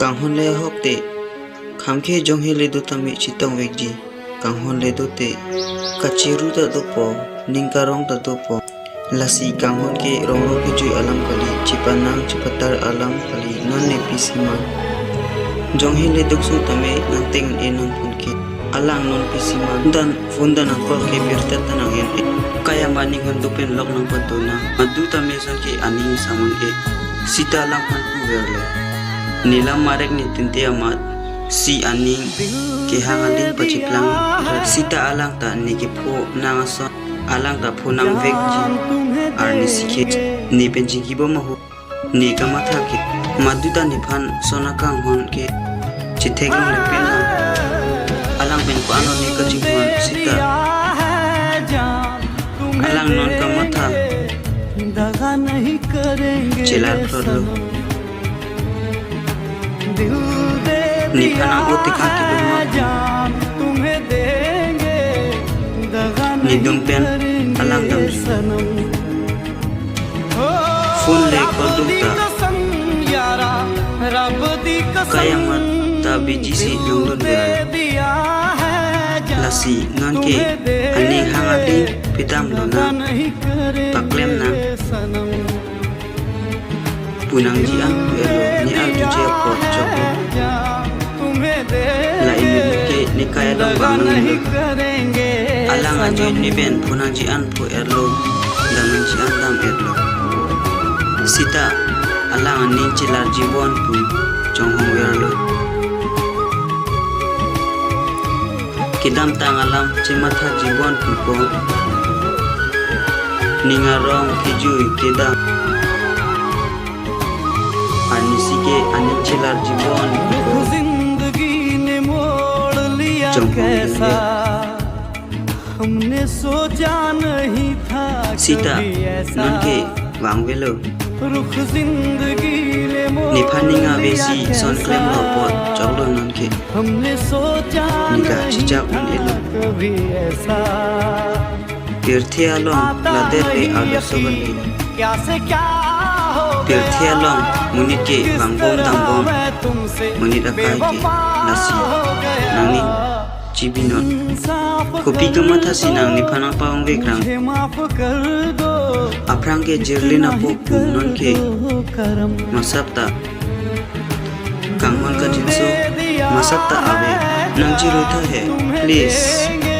Kanghon le hokte khamke jonghe le do tami chitong wekji kanghon le do te kachiru ta do po ningkarong ta do po lasi kanghon ke rongrong ke jui alam kali chipanang chipatar alam kali non ne pisima jonghe le doksu tame nanteng enon punke alang non pisima dan fundan angkol ke birta tanang en kaya maning hundupen lok nang patuna adu tame sanke aning samun e sita lang pan puwerle Nila marek ni tinte amat si aning ke hangaling paciplang sita alang ta ni ke pho nangaso alang ta pho nang vek ji ar ni sikhe ni penji ki bo mahu ni kamatha ke maduta ni phan sona kang hon ke chithek long le pen alang pen ko ano ni ka chimon sita alang non kamatha daga nahi karenge chelar phlo निफाना वो तिखा की बुमा निदुम pen along दम phone ले call दुमता कयामत ताबिजी सी लुंडन बेरा लसी none के अन्य हांगाली पिताम लोना पकलेम ना punang ji an elo ni al tuje ko choko la ini ke ni kaya dong bang ni alang ajo ni ben punang ji an pu elo dan ji an dam elo sita alang ni cilar jibon pu jong hong elo kidam tang alam cimatha jibon pu ko ningarong kijui kidam अनिसी के अनिचिलार जीवन जिंदगी ने मोड़ लिया कैसा हमने सोचा नहीं था सीता नन के वांगवेलो रुख जिंदगी ने मोड़ निफानिंगा बेसी सोनक्लेम रोपोत चौलो नन के हमने सोचा निका चिचा उनेलो कभी ऐसा तीर्थयालों लादेर पे आलोसोगनी क्या से क्या तीर्थयालों मुनिट के बांगबोम दांगबोम मुनिट अकाई के नसी नांगनी चिबिनोन कोपी कमाथा सिनांग निफाना पाउंग वेग्रांग अफ्रांग के जिरलिना पोक नन के मसाप्ता कांगमन का जिंसो मसाप्ता आवे नंजी रोता है प्लीज